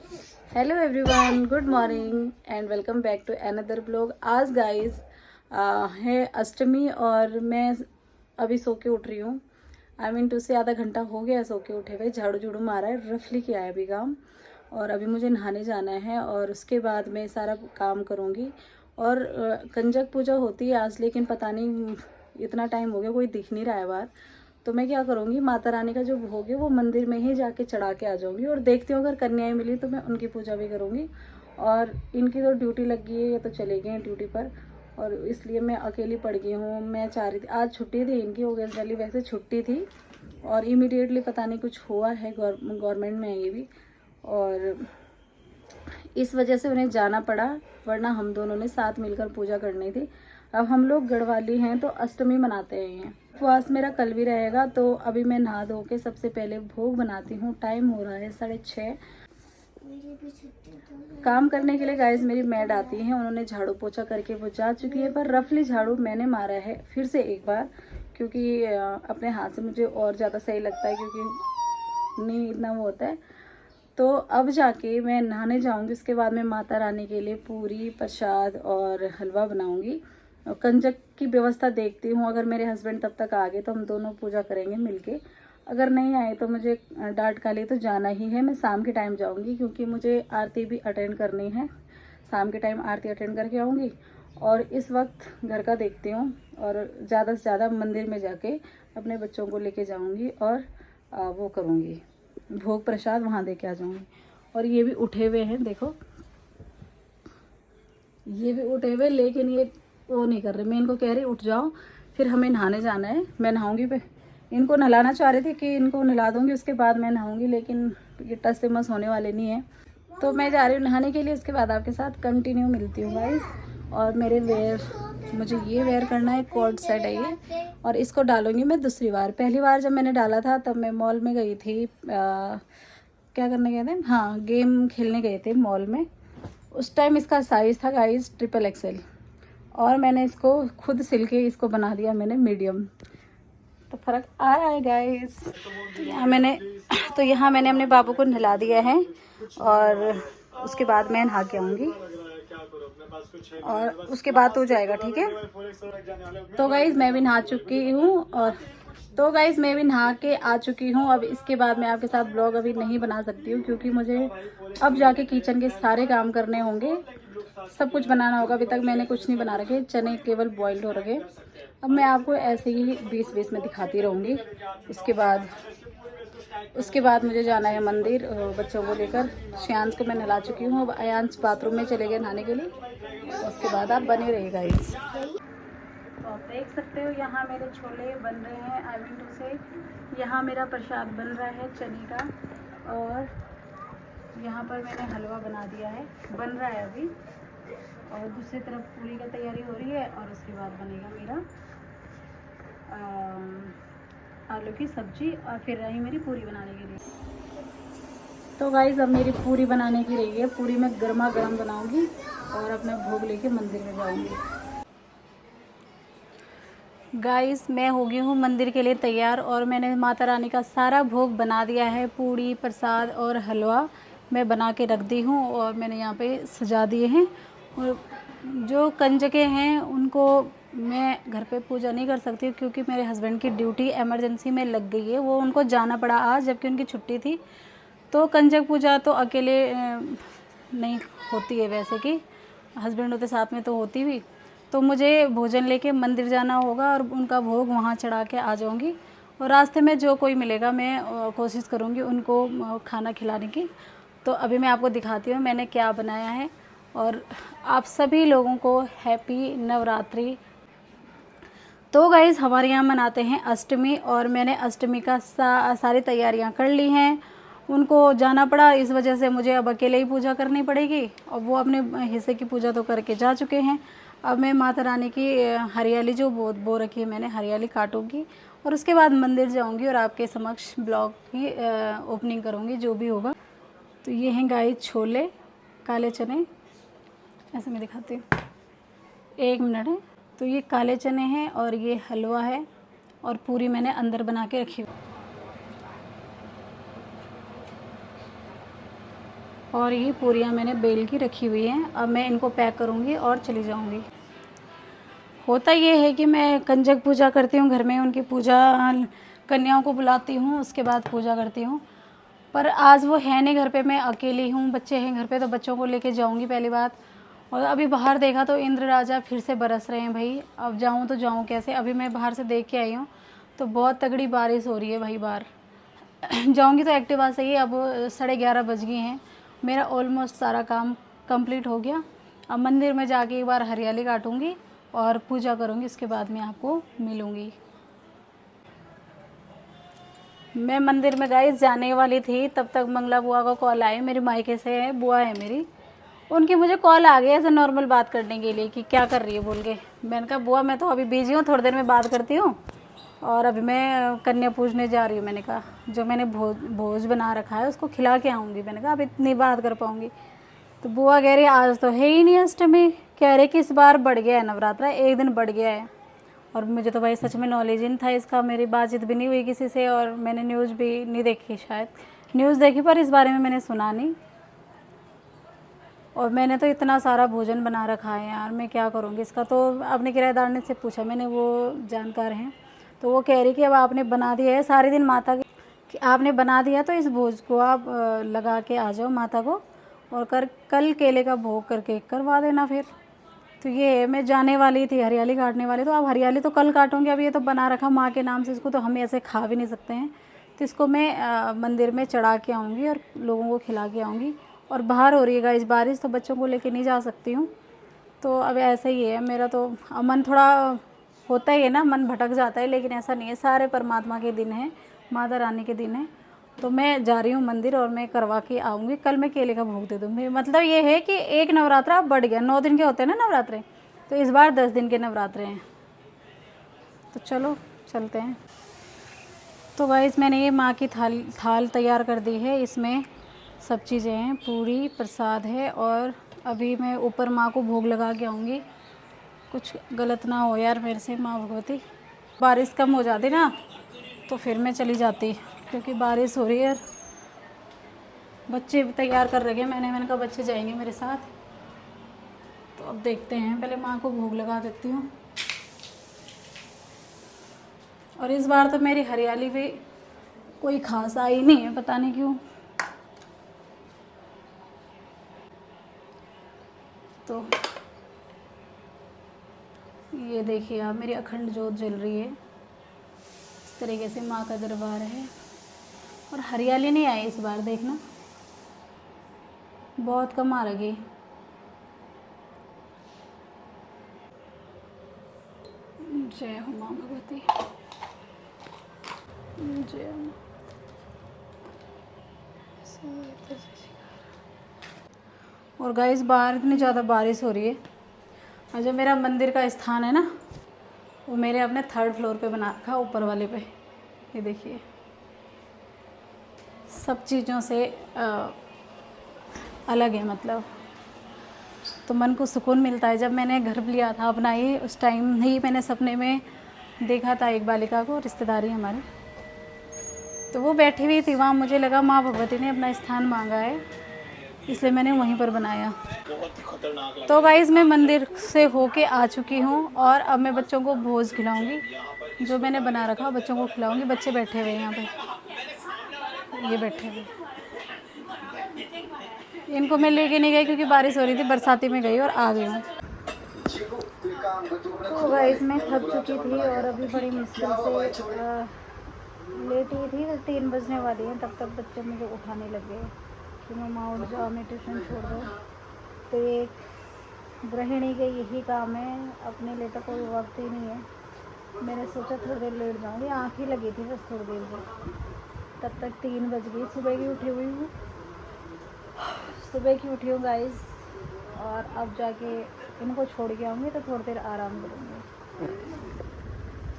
Hello everyone, good morning and welcome back to another blog. आज guys है अष्टमी और मैं अभी सो के उठ रही हूँ। आई मीन टू से आधा घंटा हो गया सो के उठे हुए। झाड़ू झूड़ू मारा है, रफली किया है अभी काम। और अभी मुझे नहाने जाना है और उसके बाद मैं सारा काम करूँगी। और कंजक पूजा होती है आज, लेकिन पता नहीं इतना टाइम हो गया कोई दिख नहीं रहा है बाहर। तो मैं क्या करूँगी, माता रानी का जो भोग है वो मंदिर में ही जाके चढ़ा के आ जाऊँगी और देखती हूँ अगर कन्याएं मिली तो मैं उनकी पूजा भी करूँगी। और इनकी तो ड्यूटी लग गई है, ये तो चले गए हैं ड्यूटी पर और इसलिए मैं अकेली पड़ गई हूँ। मैं चाह रही थी, आज छुट्टी थी इनकी, ओकेजनली वैसे छुट्टी थी और इमीडिएटली पता नहीं कुछ हुआ है, गवर्नमेंट में है ये भी, और इस वजह से उन्हें जाना पड़ा, वरना हम दोनों ने साथ मिलकर पूजा करनी थी। अब हम लोग गढ़वाली हैं तो अष्टमी मनाते हैं। उपवास मेरा कल भी रहेगा, तो अभी मैं नहा धो के सबसे पहले भोग बनाती हूँ। टाइम हो रहा है 6:30। काम करने के लिए गाइस मेरी मैड आती है, उन्होंने झाड़ू पोछा करके वो जा चुकी है, पर रफली झाड़ू मैंने मारा है फिर से एक बार, क्योंकि अपने हाथ से मुझे और ज़्यादा सही लगता है, क्योंकि नहीं इतना वो होता है। तो अब जाके मैं नहाने जाऊंगी, उसके बाद मैं माता रानी के लिए पूरी प्रसाद और हलवा बनाऊंगी। और कंजक की व्यवस्था देखती हूँ, अगर मेरे हस्बैंड तब तक आ गए तो हम दोनों पूजा करेंगे मिलके। अगर नहीं आए तो मुझे डांट खा ली तो जाना ही है। मैं शाम के टाइम जाऊंगी क्योंकि मुझे आरती भी अटेंड करनी है। शाम के टाइम आरती अटेंड करके आऊँगी और इस वक्त घर का देखती हूँ और ज़्यादा से ज़्यादा मंदिर में जाके अपने बच्चों को लेके जाऊँगी और वो करूँगी, भोग प्रसाद वहाँ दे के आ जाऊँगी। और ये भी उठे हुए हैं, देखो ये भी उठे हुए, लेकिन ये वो नहीं कर रहे। मैं इनको कह रही उठ जाओ, फिर हमें नहाने जाना है, मैं नहाऊंगी। पे इनको नहलाना चाह रही थी कि इनको नहला दूंगी उसके बाद मैं नहाऊंगी, लेकिन ये टस से मस होने वाले नहीं है। तो मैं जा रही हूँ नहाने के लिए, उसके बाद आपके साथ कंटिन्यू मिलती हूँ गाइस। और मेरे वेयर, मुझे ये वेयर करना है, कोट सेट है ये, और इसको डालूंगी मैं दूसरी बार। पहली बार जब मैंने डाला था तब मैं मॉल में गई थी, क्या करने गए थे, हाँ गेम खेलने गए थे मॉल में। उस टाइम इसका साइज़ था गाइस XXL और मैंने इसको खुद सिल के इसको बना दिया मैंने मीडियम। तो फ़र्क आ रहा है गाइस। तो यहाँ मैंने अपने बाबू को नहला दिया है और उसके बाद मैं नहा के आऊँगी और उसके बाद हो जाएगा, ठीक है। तो गाइस मैं भी नहा चुकी हूँ और तो गाइस मैं भी नहा के आ चुकी हूँ। अब इसके बाद मैं आपके साथ ब्लॉग अभी नहीं बना सकती हूँ, क्योंकि मुझे अब जाके किचन के सारे काम करने होंगे, सब कुछ बनाना होगा। अभी तक मैंने कुछ नहीं बना रखे, चने केवल बॉइल्ड हो रखे। अब मैं आपको ऐसे ही बीच बीच में दिखाती रहूँगी। उसके बाद मुझे जाना है मंदिर बच्चों को लेकर। श्यांश को मैं नहला चुकी हूँ, अब अयांश बाथरूम में चले गए नहाने के लिए। उसके बाद आप बने रहिएगा इस। तो आप देख सकते हो यहाँ मेरे छोले बन रहे हैं, आई मीन टू से यहाँ मेरा प्रसाद बन रहा है चने का, और यहाँ पर मैंने हलवा बना दिया है, बन रहा है अभी। और दूसरी तरफ पूरी की तैयारी हो रही है और उसके बाद बनेगा मेरा आलू की सब्जी, और फिर रही मेरी पूरी बनाने के लिए। तो गाइस अब मेरी पूरी बनाने की रही है, पूरी मैं गर्मा गर्म बनाऊंगी और अपना भोग लेके मंदिर में जाऊंगी। गाइस मैं हो गई हूँ मंदिर के लिए तैयार और मैंने माता रानी का सारा भोग बना दिया है। पूड़ी प्रसाद और हलवा मैं बना के रख दी हूँ और मैंने यहाँ पे सजा दिए हैं। और जो कंजके हैं उनको मैं घर पे पूजा नहीं कर सकती क्योंकि मेरे हस्बैंड की ड्यूटी इमरजेंसी में लग गई है, वो उनको जाना पड़ा आज जबकि उनकी छुट्टी थी। तो कंजक पूजा तो अकेले नहीं होती है, वैसे कि हस्बैंड होते साथ में तो होती भी। तो मुझे भोजन लेके मंदिर जाना होगा और उनका भोग वहाँ चढ़ा के आ जाऊँगी। और रास्ते में जो कोई मिलेगा मैं कोशिश करूँगी उनको खाना खिलाने की। तो अभी मैं आपको दिखाती हूँ मैंने क्या बनाया है। और आप सभी लोगों को हैप्पी नवरात्रि। तो गाइज़ हमारे यहाँ मनाते हैं अष्टमी और मैंने अष्टमी का सारी तैयारियाँ कर ली हैं। उनको जाना पड़ा, इस वजह से मुझे अब अकेले ही पूजा करनी पड़ेगी और वो अपने हिस्से की पूजा तो करके जा चुके हैं। अब मैं माता रानी की हरियाली जो बो रखी है मैंने, हरियाली काटूंगी और उसके बाद मंदिर जाऊंगी और आपके समक्ष ब्लॉग की ओपनिंग करूंगी जो भी होगा। तो ये हैं गाइस छोले, काले चने, ऐसे मैं दिखाती हूँ, एक मिनट है। तो ये काले चने हैं और ये हलवा है और पूरी मैंने अंदर बना के रखी हुई। और ये पूरियाँ मैंने बेल की रखी हुई हैं। अब मैं इनको पैक करूँगी और चली जाऊँगी। होता ये है कि मैं कंजक पूजा करती हूँ घर में, उनकी पूजा कन्याओं को बुलाती हूँ, उसके बाद पूजा करती हूँ। पर आज वो है नहीं घर पे, मैं अकेली हूँ, बच्चे हैं घर पे, तो बच्चों को लेके जाऊँगी पहली बात। और अभी बाहर देखा तो इंद्र राजा फिर से बरस रहे हैं भाई। अब जाऊँ तो जाऊँ कैसे? अभी मैं बाहर से देख के आई हूँ तो बहुत तगड़ी बारिश हो रही है भाई बाहर। जाऊँगी तो एक्टिवा से ही। अब 11:30 बज गए हैं। मेरा ऑलमोस्ट सारा काम कंप्लीट हो गया। अब मंदिर में जाके एक बार हरियाली काटूँगी और पूजा करूँगी, इसके बाद मैं आपको मिलूँगी। मैं मंदिर में गाइस जाने वाली थी, तब तक मंगला बुआ का कॉल आया। मेरी मायके से है, बुआ है मेरी, उनकी मुझे कॉल आ गया ऐसे नॉर्मल बात करने के लिए कि क्या कर रही है बोल के। मैंने कहा बुआ मैं तो अभी बिजी हूँ, थोड़ी देर में बात करती हूँ, और अभी मैं कन्या पूजने जा रही हूँ। मैंने कहा जो मैंने भोज बना रखा है उसको खिला के आऊँगी। मैंने कहा अब इतनी बात कर पाऊँगी? तो बुआ कह रही आज तो है ही नहीं अष्टमी। कह रहे कि इस बार बढ़ गया है नवरात्रा, एक दिन बढ़ गया है। और मुझे तो भाई सच में नॉलेज ही नहीं था इसका, मेरी बातचीत भी नहीं हुई किसी से, और मैंने न्यूज़ भी नहीं देखी। शायद न्यूज़ देखी पर इस बारे में मैंने सुना नहीं। और मैंने तो इतना सारा भोजन बना रखा है यार, मैं क्या करूँगी इसका। तो अपने किराएदार ने से पूछा मैंने, वो जानकार हैं, तो वो कह रही कि अब आपने बना दिया है सारे दिन माता कि आपने बना दिया तो इस भोज को आप लगा के आ जाओ माता को, और कल केले का भोग करके करवा देना फिर। तो ये है, मैं जाने वाली थी हरियाली काटने वाली, तो अब हरियाली तो कल काटूँगी। अब ये तो बना रखा माँ के नाम से, इसको तो हम ऐसे खा भी नहीं सकते हैं। तो इसको मैं मंदिर में चढ़ा के आऊँगी और लोगों को खिला के आऊँगी। और बाहर हो रही है गाइस बारिश, तो बच्चों को लेके नहीं जा सकती हूँ। तो अब ऐसा ही है मेरा, तो मन थोड़ा होता ही है ना, मन भटक जाता है, लेकिन ऐसा नहीं है, सारे परमात्मा के दिन हैं, माता रानी के दिन है। तो मैं जा रही हूँ मंदिर और मैं करवा के आऊँगी। कल मैं केले का भोग दे दूँगी। मतलब ये है कि एक नवरात्रा बढ़ गया, 9 दिन के होते हैं ना नवरात्रे, तो इस बार 10 दिन के नवरात्रे हैं। तो चलो चलते हैं। तो गाइस मैंने ये माँ की थाल तैयार कर दी है। इसमें सब चीज़ें हैं, पूरी प्रसाद है, और अभी मैं ऊपर माँ को भोग लगा के आऊँगी। कुछ गलत ना हो यार मेरे से माँ भगवती। बारिश कम हो जाती ना तो फिर मैं चली जाती, क्योंकि बारिश हो रही है। बच्चे भी तैयार कर रखे मैंने कहा बच्चे जाएंगे मेरे साथ। तो अब देखते हैं, पहले माँ को भोग लगा देती हूँ। और इस बार तो मेरी हरियाली भी कोई खास आई नहीं है, पता नहीं क्यों। तो ये देखिए आप, मेरी अखंड जोत जल रही है। इस तरीके से माँ का दरबार है, और हरियाली नहीं आई इस बार, देखना बहुत कम आ रही। जय हो माँ भगवती, जय हो। और गाइस बाहर इतनी ज़्यादा बारिश हो रही है। और जो मेरा मंदिर का स्थान है ना, वो मेरे अपने 3rd फ्लोर पे बना रखा, ऊपर वाले पे। ये देखिए सब चीज़ों से अलग है मतलब, तो मन को सुकून मिलता है। जब मैंने घर लिया था अपना ही, उस टाइम ही मैंने सपने में देखा था एक बालिका को, रिश्तेदारी हमारी, तो वो बैठी हुई थी वहाँ। मुझे लगा माँ भगवती ने अपना स्थान मांगा है, इसलिए मैंने वहीं पर बनाया। तो गाइस मैं मंदिर से होके आ चुकी हूँ, और अब मैं बच्चों को भोज खिलाऊंगी। जो मैंने बना रखा बच्चों को खिलाऊंगी। बच्चे बैठे हुए हैं यहाँ पे, ये बैठे हुए। इनको मैं लेके नहीं गई क्योंकि बारिश हो रही थी, बरसाती में गई और आ गई हूँ। तो गाइस मैं थक चुकी थी और अभी बड़ी मुश्किल से लेटी थी, तो 3 बजने वाली हैं। तब तक बच्चे मुझे उठाने लग गए कि मम्मा उठ जाओ, मैं ट्यूशन छोड़ दो। तो एक गृहिणी के यही काम है, अपने लिए तो कोई वक्त ही नहीं है। मैंने सोचा थोड़ी देर लेट जाऊँगी, आँख ही लगी थी बस थोड़ी देर से, तब तक 3 बज गई। सुबह की उठी हुई हूँ, सुबह की उठी हूँ गाइस, और अब जाके इनको छोड़ के आऊँगी तो थोड़ी देर आराम करूँगी।